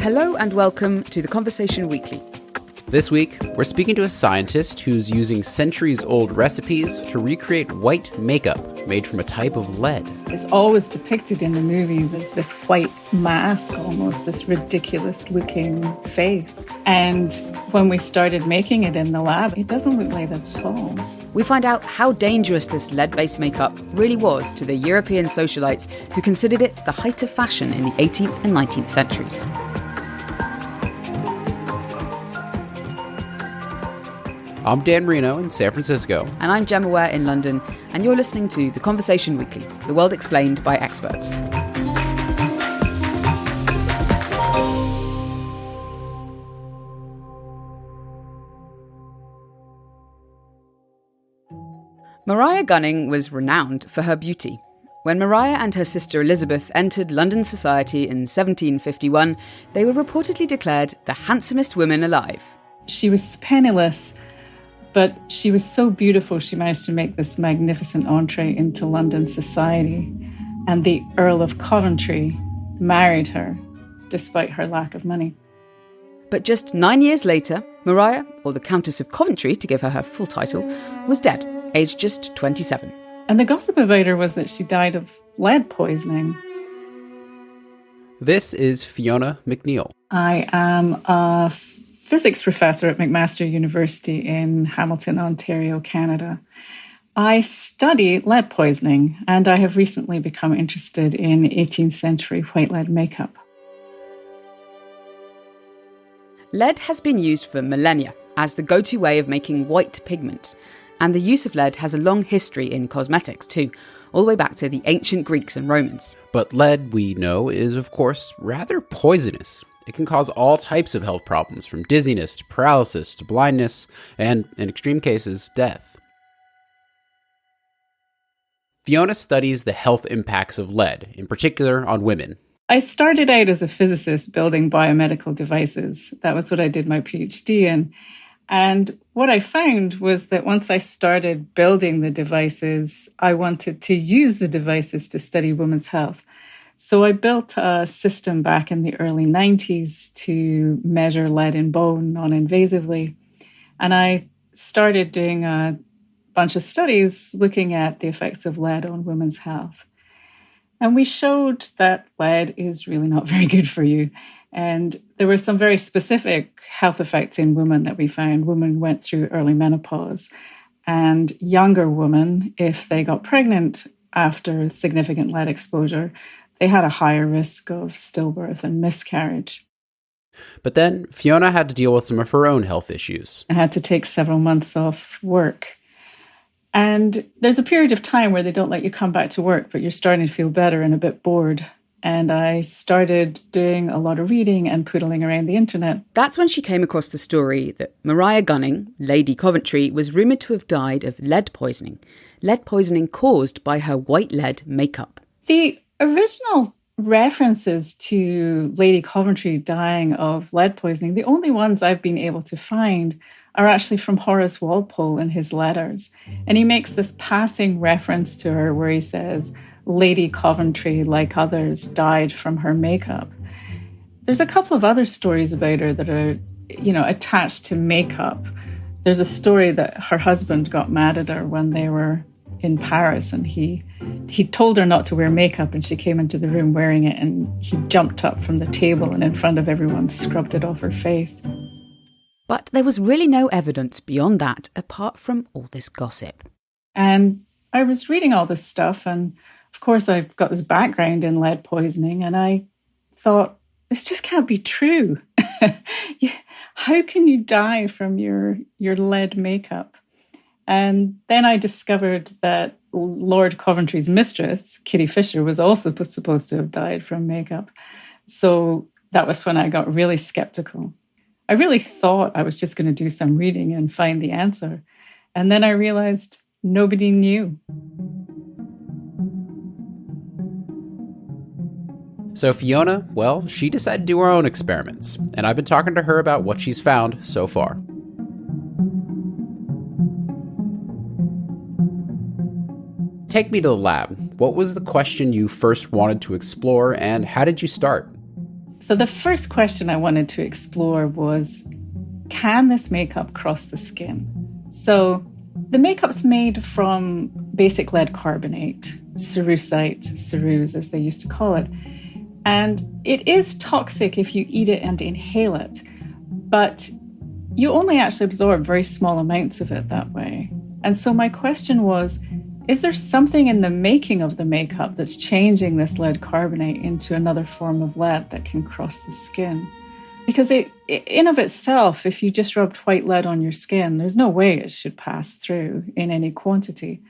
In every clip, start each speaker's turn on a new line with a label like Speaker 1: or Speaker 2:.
Speaker 1: Hello and welcome to The Conversation Weekly.
Speaker 2: This week, we're speaking to a scientist who's using centuries-old recipes to recreate white makeup made from a type of lead.
Speaker 3: It's always depicted in the movies as this white mask, almost this ridiculous-looking face. And when we started making it in the lab, it doesn't look like that at all.
Speaker 1: We find out how dangerous this lead-based makeup really was to the European socialites who considered it the height of fashion in the 18th and 19th centuries.
Speaker 2: I'm Dan Marino in San Francisco.
Speaker 1: And I'm Gemma Ware in London, and you're listening to The Conversation Weekly, the world explained by experts. Maria Gunning was renowned for her beauty. When Maria and her sister Elizabeth entered London society in 1751, they were reportedly declared the handsomest women alive.
Speaker 3: She was penniless, but she was so beautiful she managed to make this magnificent entree into London society. And the Earl of Coventry married her, despite her lack of money.
Speaker 1: But just 9 years later, Maria, or the Countess of Coventry to give her full title, was dead, aged just 27.
Speaker 3: And the gossip about her was that she died of lead poisoning.
Speaker 2: This is Fiona McNeill.
Speaker 3: I am a physics professor at McMaster University in Hamilton, Ontario, Canada. I study lead poisoning, and I have recently become interested in 18th century white lead makeup.
Speaker 1: Lead has been used for millennia as the go-to way of making white pigment. And the use of lead has a long history in cosmetics too, all the way back to the ancient Greeks and Romans.
Speaker 2: But lead, we know, is of course rather poisonous. It can cause all types of health problems, from dizziness to paralysis to blindness, and in extreme cases, death. Fiona studies the health impacts of lead, in particular on women.
Speaker 3: I started out as a physicist building biomedical devices. That was what I did my PhD in. And what I found was that once I started building the devices, I wanted to use the devices to study women's health. So I built a system back in the early 90s to measure lead in bone non-invasively. And I started doing a bunch of studies looking at the effects of lead on women's health. And we showed that lead is really not very good for you. And there were some very specific health effects in women that we found. Women went through early menopause, and younger women, if they got pregnant after significant lead exposure, they had a higher risk of stillbirth and miscarriage.
Speaker 2: But then Fiona had to deal with some of her own health issues.
Speaker 3: I had to take several months off work. And there's a period of time where they don't let you come back to work, but you're starting to feel better and a bit bored. And I started doing a lot of reading and poodling around the internet.
Speaker 1: That's when she came across the story that Maria Gunning, Lady Coventry, was rumoured to have died of lead poisoning caused by her white lead makeup.
Speaker 3: The original references to Lady Coventry dying of lead poisoning, the only ones I've been able to find are actually from Horace Walpole in his letters. And he makes this passing reference to her where he says, Lady Coventry, like others, died from her makeup. There's a couple of other stories about her that are, attached to makeup. There's a story that her husband got mad at her when they were in Paris, and he told her not to wear makeup, and she came into the room wearing it, and he jumped up from the table and in front of everyone scrubbed it off her face.
Speaker 1: But there was really no evidence beyond that, apart from all this gossip.
Speaker 3: And I was reading all this stuff, and of course, I've got this background in lead poisoning, and I thought, this just can't be true. How can you die from your lead makeup? And then I discovered that Lord Coventry's mistress, Kitty Fisher, was also supposed to have died from makeup. So that was when I got really skeptical. I really thought I was just going to do some reading and find the answer. And then I realized nobody knew.
Speaker 2: So Fiona, well, she decided to do her own experiments, and I've been talking to her about what she's found so far. Take me to the lab. What was the question you first wanted to explore, and how did you start?
Speaker 3: So the first question I wanted to explore was, can this makeup cross the skin? So the makeup's made from basic lead carbonate, ceruse as they used to call it. And it is toxic if you eat it and inhale it, but you only actually absorb very small amounts of it that way. And so my question was, is there something in the making of the makeup that's changing this lead carbonate into another form of lead that can cross the skin? Because in of itself, if you just rubbed white lead on your skin, there's no way it should pass through in any quantity.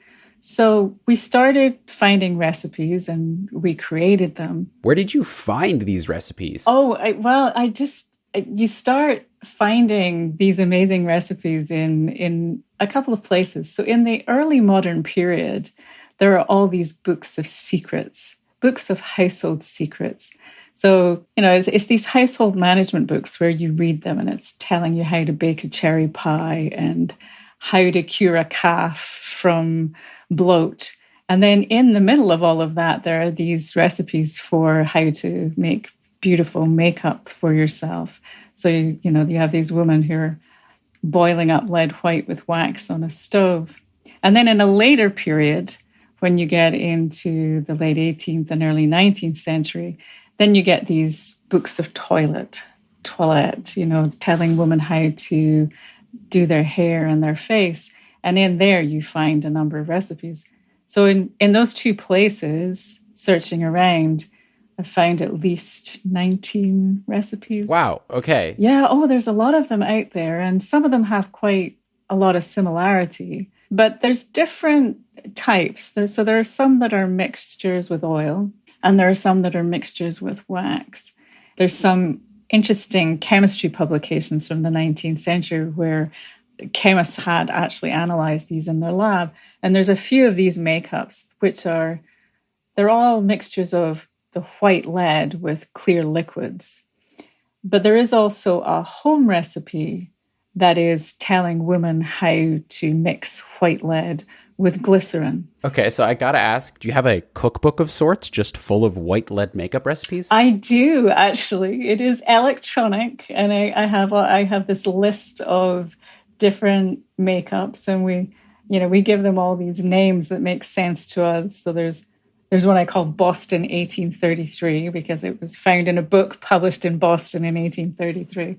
Speaker 3: So we started finding recipes and we created them.
Speaker 2: Where did you find these recipes?
Speaker 3: You start finding these amazing recipes in a couple of places. So in the early modern period, there are all these books of secrets, books of household secrets. So, it's these household management books where you read them and it's telling you how to bake a cherry pie and how to cure a calf from bloat. And then in the middle of all of that, there are these recipes for how to make beautiful makeup for yourself. So, you have these women who are boiling up lead white with wax on a stove. And then in a later period, when you get into the late 18th and early 19th century, then you get these books of toilette, telling women how to do their hair and their face. And in there, you find a number of recipes. So in those two places, searching around, I found at least 19 recipes.
Speaker 2: Wow, okay.
Speaker 3: Yeah, there's a lot of them out there, and some of them have quite a lot of similarity. But there's different types. So there are some that are mixtures with oil, and there are some that are mixtures with wax. There's some interesting chemistry publications from the 19th century where chemists had actually analyzed these in their lab. And there's a few of these makeups, they're all mixtures of the white lead with clear liquids. But there is also a home recipe that is telling women how to mix white lead with glycerin.
Speaker 2: Okay, so I gotta ask, do you have a cookbook of sorts just full of white lead makeup recipes?
Speaker 3: I do, actually. It is electronic, and I have this list of different makeups, and we give them all these names that make sense to us. So there's one I call Boston 1833 because it was found in a book published in Boston in 1833.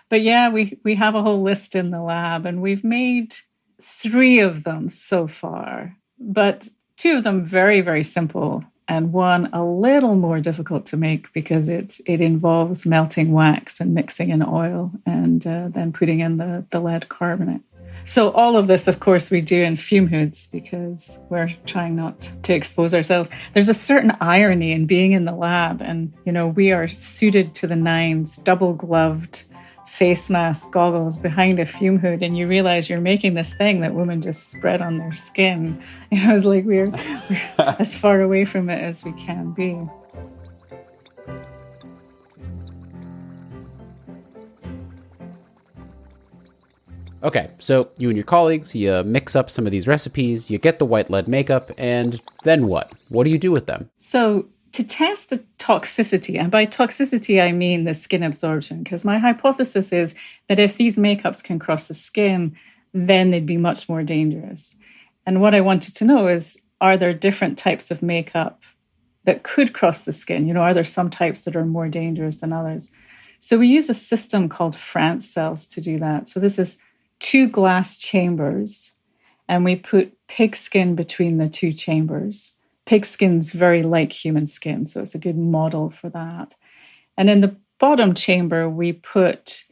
Speaker 3: But yeah, we have a whole list in the lab, and we've made 3 of them so far, but 2 of them very, very simple, and one a little more difficult to make because it involves melting wax and mixing in oil and then putting in the lead carbonate. So all of this, of course, we do in fume hoods because we're trying not to expose ourselves. There's a certain irony in being in the lab, and we are suited to the nines, double gloved, face mask, goggles behind a fume hood, and you realize you're making this thing that women just spread on their skin. It's like we're as far away from it as we can be.
Speaker 2: Okay, so you and your colleagues, you mix up some of these recipes, you get the white lead makeup, and then what? What do you do with them?
Speaker 3: So to test the toxicity, and by toxicity I mean the skin absorption, because my hypothesis is that if these makeups can cross the skin, then they'd be much more dangerous. And what I wanted to know is, are there different types of makeup that could cross the skin? Are there some types that are more dangerous than others? So we use a system called France cells to do that. So this is 2 glass chambers, and we put pig skin between the 2 chambers. Pig skin's very like human skin, so it's a good model for that. And in the bottom chamber, we put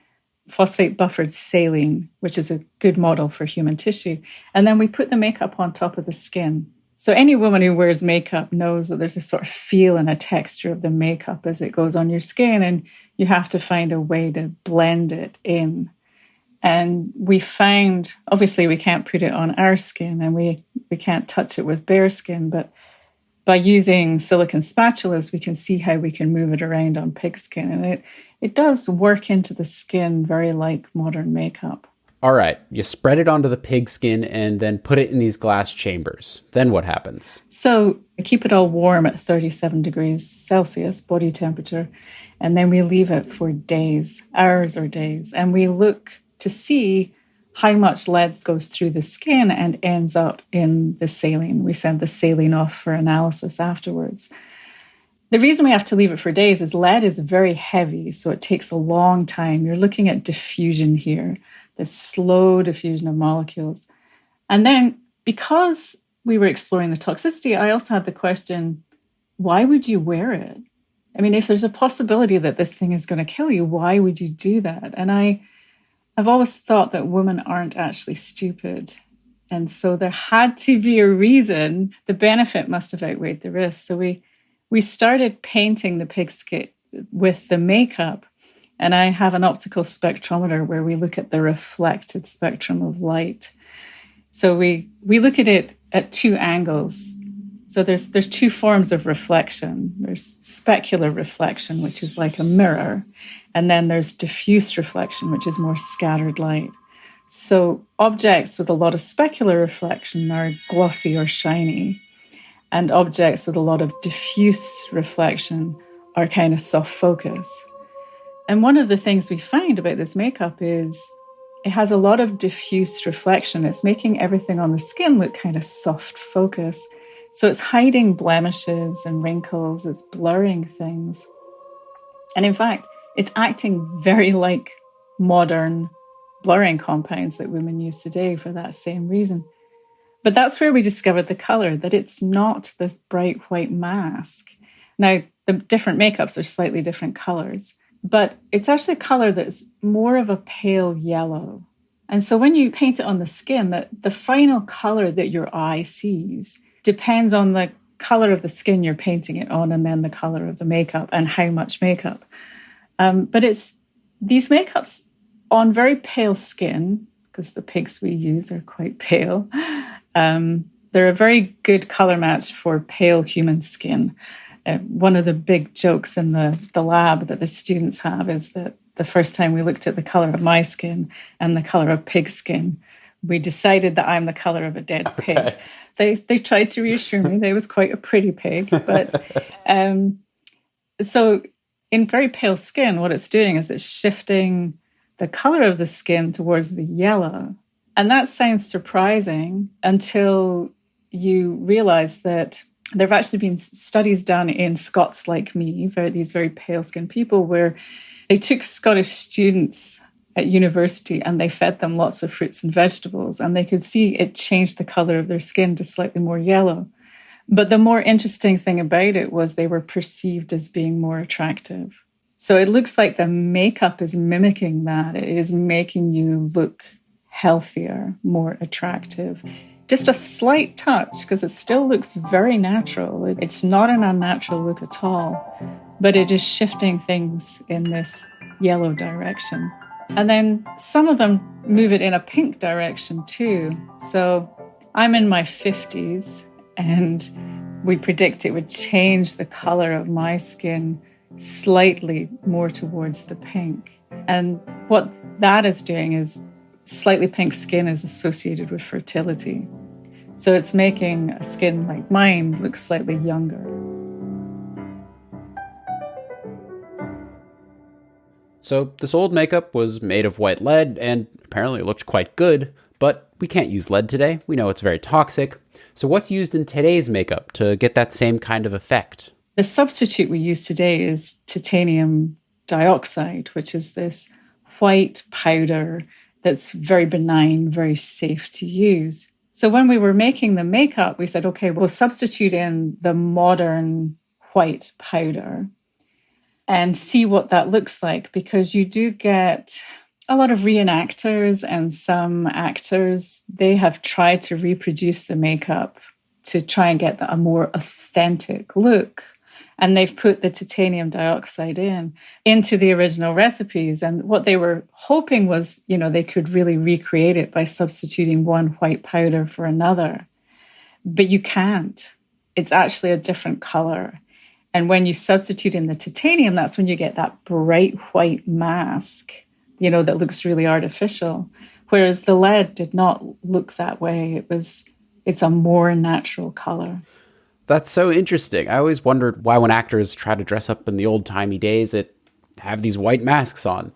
Speaker 3: phosphate buffered saline, which is a good model for human tissue. And then we put the makeup on top of the skin. So any woman who wears makeup knows that there's a sort of feel and a texture of the makeup as it goes on your skin, and you have to find a way to blend it in. And we found, obviously we can't put it on our skin and we can't touch it with bare skin, but by using silicone spatulas, we can see how we can move it around on pig skin. And it does work into the skin very like modern makeup.
Speaker 2: All right, you spread it onto the pig skin and then put it in these glass chambers. Then what happens?
Speaker 3: So I keep it all warm at 37 degrees Celsius, body temperature, and then we leave it for days, hours or days, and we look to see how much lead goes through the skin and ends up in the saline. We send the saline off for analysis afterwards. The reason we have to leave it for days is lead is very heavy, so it takes a long time. You're looking at diffusion here, the slow diffusion of molecules. And then because we were exploring the toxicity, I also had the question, why would you wear it? I mean, if there's a possibility that this thing is going to kill you, why would you do that? And I've always thought that women aren't actually stupid. And so there had to be a reason. The benefit must have outweighed the risk. So we started painting the pig skin with the makeup. And I have an optical spectrometer where we look at the reflected spectrum of light. So we look at it at two angles. So there's two forms of reflection. There's specular reflection, which is like a mirror. And then there's diffuse reflection, which is more scattered light. So objects with a lot of specular reflection are glossy or shiny. And objects with a lot of diffuse reflection are kind of soft focus. And one of the things we find about this makeup is it has a lot of diffuse reflection. It's making everything on the skin look kind of soft focus. So it's hiding blemishes and wrinkles. It's blurring things. And in fact, it's acting very like modern blurring compounds that women use today for that same reason. But that's where we discovered the color, that it's not this bright white mask. Now, the different makeups are slightly different colors, but it's actually a color that's more of a pale yellow. And so when you paint it on the skin, the final color that your eye sees depends on the color of the skin you're painting it on and then the color of the makeup and how much makeup. But it's these makeups on very pale skin, because the pigs we use are quite pale. They're a very good color match for pale human skin. One of the big jokes in the lab that the students have is that the first time we looked at the color of my skin and the color of pig skin, we decided that I'm the color of a dead pig. They tried to reassure me they was quite a pretty pig, but so in very pale skin, what it's doing is it's shifting the color of the skin towards the yellow. And that sounds surprising until you realize that there have actually been studies done in Scots like me, these very pale-skinned people, where they took Scottish students at university and they fed them lots of fruits and vegetables, and they could see it changed the color of their skin to slightly more yellow. But the more interesting thing about it was they were perceived as being more attractive. So it looks like the makeup is mimicking that. It is making you look healthier, more attractive. Just a slight touch, because it still looks very natural. It's not an unnatural look at all, but it is shifting things in this yellow direction. And then some of them move it in a pink direction too. So I'm in my 50s, and we predict it would change the color of my skin slightly more towards the pink. And what that is doing is slightly pink skin is associated with fertility. So it's making a skin like mine look slightly younger.
Speaker 2: So this old makeup was made of white lead and apparently it looked quite good, but we can't use lead today. We know it's very toxic. So what's used in today's makeup to get that same kind of effect?
Speaker 3: The substitute we use today is titanium dioxide, which is this white powder that's very benign, very safe to use. So when we were making the makeup, we said, okay, we'll substitute in the modern white powder and see what that looks like, because you do get a lot of reenactors and some actors, they have tried to reproduce the makeup to try and get a more authentic look. And they've put the titanium dioxide into the original recipes. And what they were hoping was, they could really recreate it by substituting one white powder for another. But you can't. It's actually a different color. And when you substitute in the titanium, that's when you get that bright white mask, that looks really artificial. whereas the lead did not look that way. It's a more natural color.
Speaker 2: That's so interesting. I always wondered why when actors try to dress up in the old-timey days, it have these white masks on.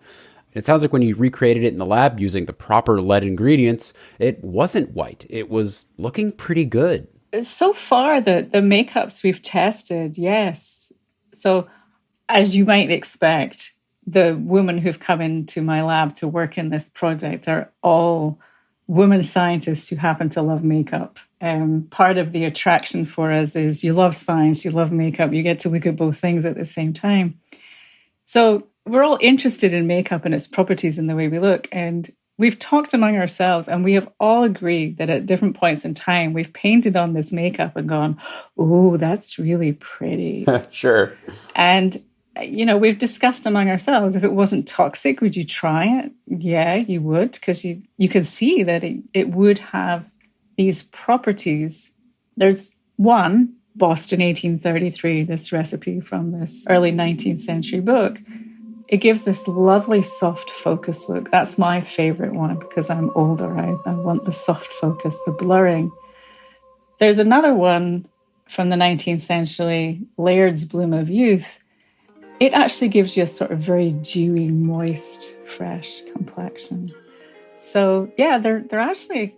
Speaker 2: It sounds like when you recreated it in the lab using the proper lead ingredients, it wasn't white. It was looking pretty good.
Speaker 3: So far, the makeups we've tested, yes. So as you might expect, the women who've come into my lab to work in this project are all women scientists who happen to love makeup. Part of the attraction for us is you love science, you love makeup, you get to look at both things at the same time. So we're all interested in makeup and its properties and the way we look. And we've talked among ourselves and we have all agreed that at different points in time, we've painted on this makeup and gone, oh, that's really pretty.
Speaker 2: Sure.
Speaker 3: And we've discussed among ourselves, if it wasn't toxic, would you try it? Yeah, you would, because you can see that it would have these properties. There's one, Boston 1833, this recipe from this early 19th century book. It gives this lovely soft focus look. That's my favorite one because I'm older. I want the soft focus, the blurring. There's another one from the 19th century, Laird's Bloom of Youth. It actually gives you a sort of very dewy, moist, fresh complexion. So yeah, they're actually,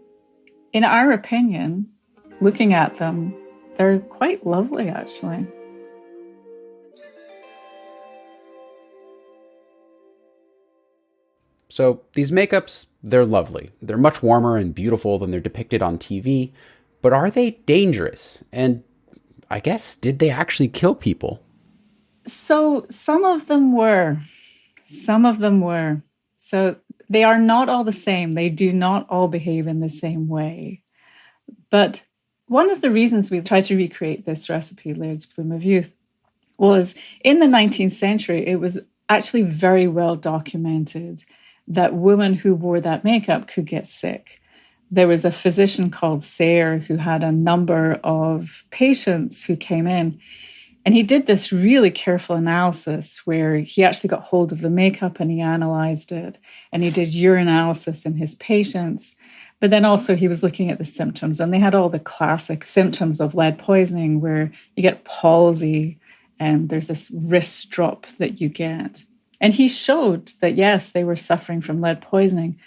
Speaker 3: in our opinion, looking at them, they're quite lovely actually.
Speaker 2: So these makeups, they're lovely. They're much warmer and beautiful than they're depicted on TV, but are they dangerous? And I guess, did they actually kill people?
Speaker 3: So some of them were. So they are not all the same. They do not all behave in the same way. But one of the reasons we tried to recreate this recipe, Laird's Bloom of Youth, was in the 19th century, it was actually very well documented that women who wore that makeup could get sick. There was a physician called Sayre who had a number of patients who came in. And he did this really careful analysis where he actually got hold of the makeup and he analyzed it. And he did urinalysis in his patients. But then also he was looking at the symptoms. And they had all the classic symptoms of lead poisoning where you get palsy and there's this wrist drop that you get. And he showed that, yes, they were suffering from lead poisoning.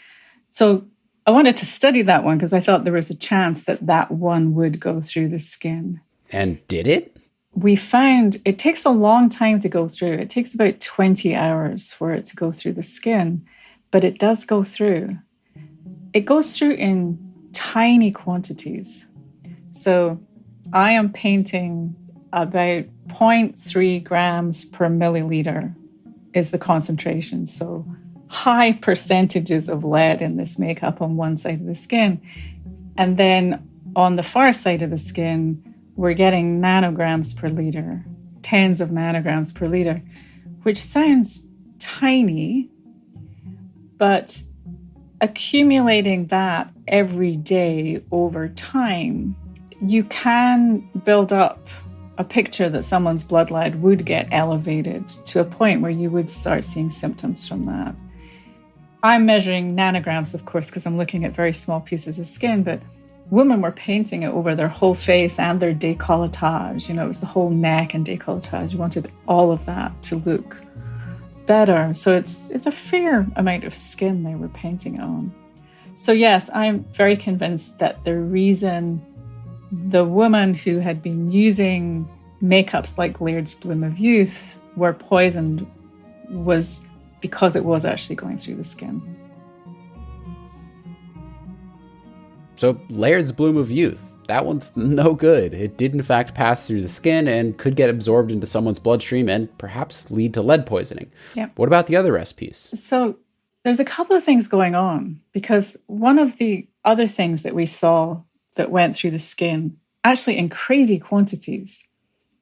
Speaker 3: So I wanted to study that one because I thought there was a chance that that one would go through the skin.
Speaker 2: And did it?
Speaker 3: We found it takes a long time to go through. It takes about 20 hours for it to go through the skin, but it does go through. It goes through in tiny quantities. So I am painting about 0.3 grams per milliliter is the concentration. So high percentages of lead in this makeup on one side of the skin. And then on the far side of the skin, we're getting nanograms per liter, tens of nanograms per liter, which sounds tiny, but accumulating that every day over time, you can build up a picture that someone's blood lead would get elevated to a point where you would start seeing symptoms from that. I'm measuring nanograms, of course, because I'm looking at very small pieces of skin, but women were painting it over their whole face and their décolletage. It was the whole neck and décolletage. You wanted all of that to look better. So it's a fair amount of skin they were painting on. So yes, I'm very convinced that the reason the women who had been using makeups like Laird's Bloom of Youth were poisoned was because it was actually going through the skin.
Speaker 2: So Laird's Bloom of Youth, that one's no good. It did in fact pass through the skin and could get absorbed into someone's bloodstream and perhaps lead to lead poisoning.
Speaker 3: Yep.
Speaker 2: What about the other recipes?
Speaker 3: So there's a couple of things going on because one of the other things that we saw that went through the skin, actually in crazy quantities,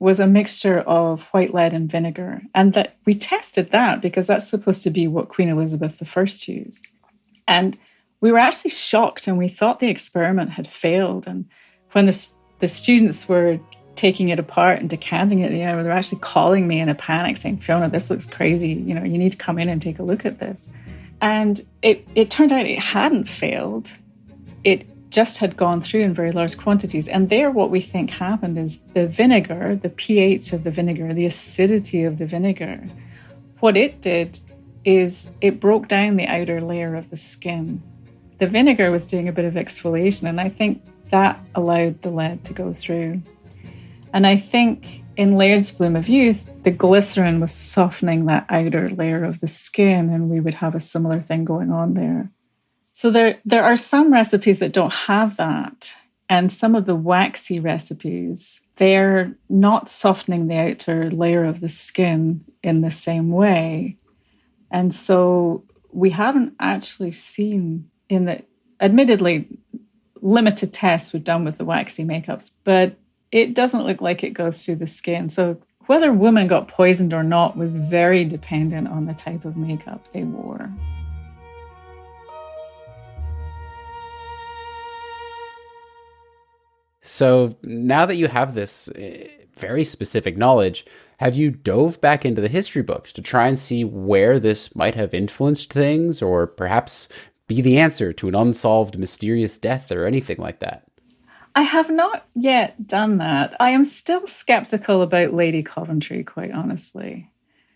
Speaker 3: was a mixture of white lead and vinegar. And that we tested that because that's supposed to be what Queen Elizabeth I used. And we were actually shocked and we thought the experiment had failed. And when the students were taking it apart and decanting it, they were actually calling me in a panic saying, Fiona, this looks crazy. You need to come in and take a look at this. And it turned out it hadn't failed. It just had gone through in very large quantities. And there what we think happened is the vinegar, the pH of the vinegar, the acidity of the vinegar, what it did is it broke down the outer layer of the skin. The vinegar was doing a bit of exfoliation, and I think that allowed the lead to go through. And I think in Laird's Bloom of Youth, the glycerin was softening that outer layer of the skin, and we would have a similar thing going on there. So there are some recipes that don't have that. And some of the waxy recipes, they're not softening the outer layer of the skin in the same way. And so we haven't actually seen in the, admittedly, limited tests we've done with the waxy makeups, but it doesn't look like it goes through the skin. So whether women got poisoned or not was very dependent on the type of makeup they wore.
Speaker 2: So now that you have this very specific knowledge, have you dove back into the history books to try and see where this might have influenced things, or perhaps be the answer to an unsolved mysterious death or anything like that?
Speaker 3: I have not yet done that. I am still skeptical about Lady Coventry, quite honestly.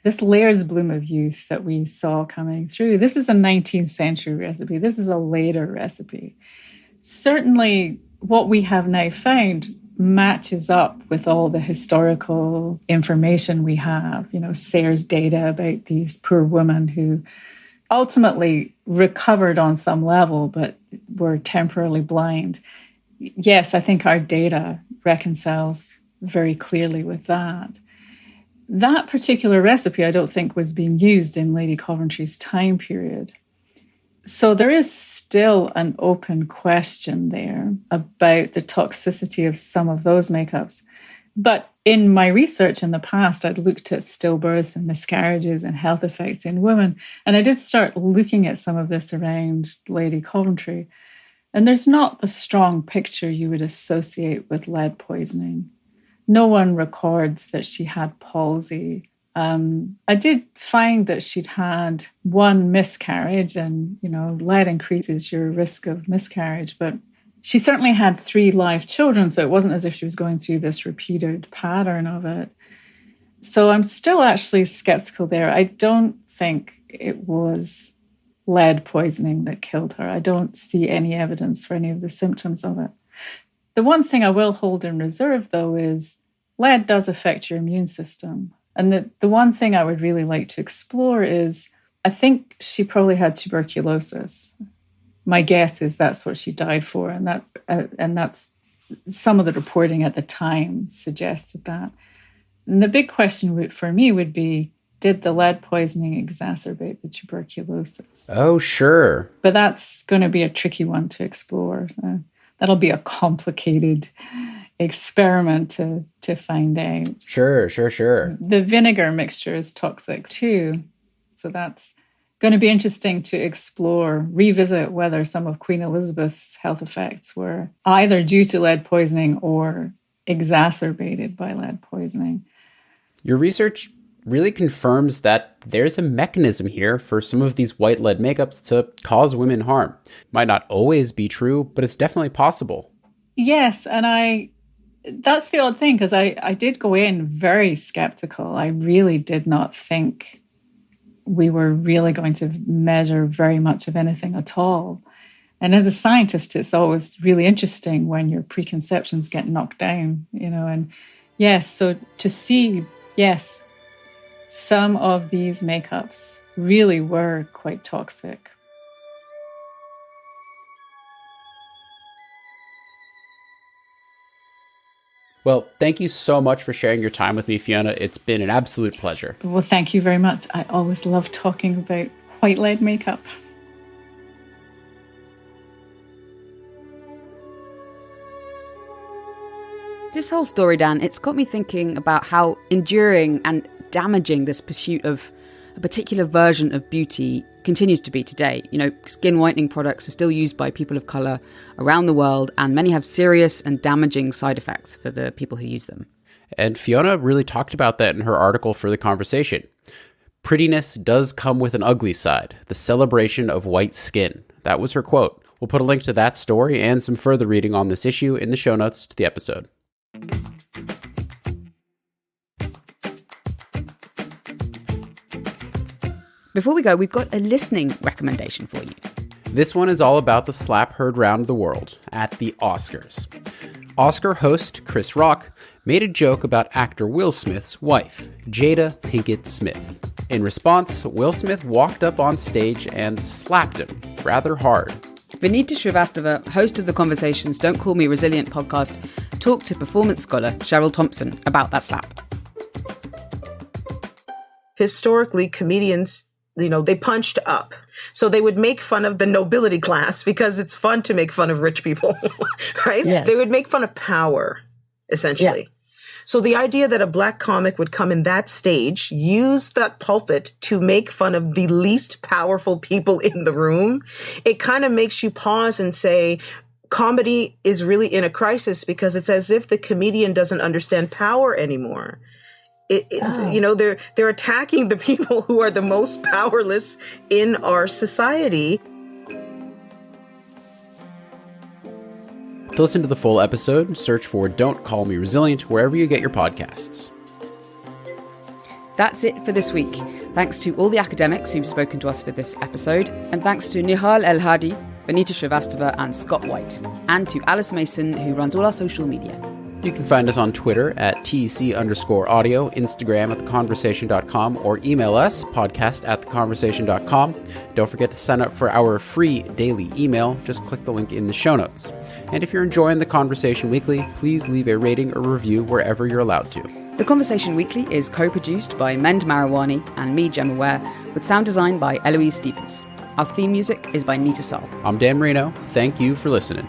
Speaker 3: This Laird's Bloom of Youth that we saw coming through, this is a 19th century recipe. This is a later recipe. Certainly, what we have now found matches up with all the historical information we have. You know, Sayre's data about these poor women who ultimately recovered on some level, but were temporarily blind. Yes, I think our data reconciles very clearly with that. That particular recipe, I don't think, was being used in Lady Coventry's time period. So there is still an open question there about the toxicity of some of those makeups. But in my research in the past, I'd looked at stillbirths and miscarriages and health effects in women. And I did start looking at some of this around Lady Coventry. And there's not the strong picture you would associate with lead poisoning. No one records that she had palsy. I did find that she'd had one miscarriage, and, you know, lead increases your risk of miscarriage, but she certainly had 3 live children, so it wasn't as if she was going through this repeated pattern of it. So I'm still actually skeptical there. I don't think it was lead poisoning that killed her. I don't see any evidence for any of the symptoms of it. The one thing I will hold in reserve, though, is lead does affect your immune system. And the one thing I would really like to explore is, I think she probably had tuberculosis. My guess is that's what she died for, and that's some of the reporting at the time suggested that. And the big question for me would be, did the lead poisoning exacerbate the tuberculosis?
Speaker 2: Oh, sure.
Speaker 3: But that's going to be a tricky one to explore. That'll be a complicated experiment to find out.
Speaker 2: Sure.
Speaker 3: The vinegar mixture is toxic too. So that's going to be interesting to explore, revisit whether some of Queen Elizabeth's health effects were either due to lead poisoning or exacerbated by lead poisoning.
Speaker 2: Your research really confirms that there's a mechanism here for some of these white lead makeups to cause women harm. Might not always be true, but it's definitely possible.
Speaker 3: Yes, and that's the odd thing, because I did go in very skeptical. I really did not think we were really going to measure very much of anything at all. And as a scientist, it's always really interesting when your preconceptions get knocked down, you know. And yes, so to see, yes, some of these makeups really were quite toxic.
Speaker 2: Well, thank you so much for sharing your time with me, Fiona. It's been an absolute pleasure.
Speaker 3: Well, thank you very much. I always love talking about white lead makeup.
Speaker 1: This whole story, Dan, it's got me thinking about how enduring and damaging this pursuit of a particular version of beauty continues to be today. You know, skin whitening products are still used by people of colour around the world, and many have serious and damaging side effects for the people who use them.
Speaker 2: And Fiona really talked about that in her article for The Conversation. Prettiness does come with an ugly side, the celebration of white skin. That was her quote. We'll put a link to that story and some further reading on this issue in the show notes to the episode.
Speaker 1: Before we go, we've got a listening recommendation for you.
Speaker 2: This one is all about the slap heard round the world at the Oscars. Oscar host Chris Rock made a joke about actor Will Smith's wife, Jada Pinkett Smith. In response, Will Smith walked up on stage and slapped him rather hard.
Speaker 1: Neeta Sarl, host of the Conversations Don't Call Me Resilient podcast, talked to performance scholar Cheryl Thompson about that slap.
Speaker 4: Historically, comedians, they punched up. So they would make fun of the nobility class because it's fun to make fun of rich people, right? Yeah. They would make fun of power, essentially. Yeah. So the idea that a Black comic would come in that stage, use that pulpit to make fun of the least powerful people in the room, it kind of makes you pause and say, comedy is really in a crisis because it's as if the comedian doesn't understand power anymore. They're attacking the people who are the most powerless in our society.
Speaker 2: To listen to the full episode, search for Don't Call Me Resilient wherever you get your podcasts.
Speaker 1: That's it for this week. Thanks to all the academics who've spoken to us for this episode, and thanks to Nihal El-Hadi, Neeta Sarl, and Scott White, and to Alice Mason, who runs all our social media.
Speaker 2: You can find us on Twitter at TC_audio, Instagram at theconversation.com, or email us, podcast@theconversation.com. Don't forget to sign up for our free daily email. Just click the link in the show notes. And if you're enjoying The Conversation Weekly, please leave a rating or review wherever you're allowed to.
Speaker 1: The Conversation Weekly is co-produced by Mend Mariwany and me, Gemma Ware, with sound design by Eloise Stevens. Our theme music is by Neeta Sarl.
Speaker 2: I'm Dan Marino. Thank you for listening.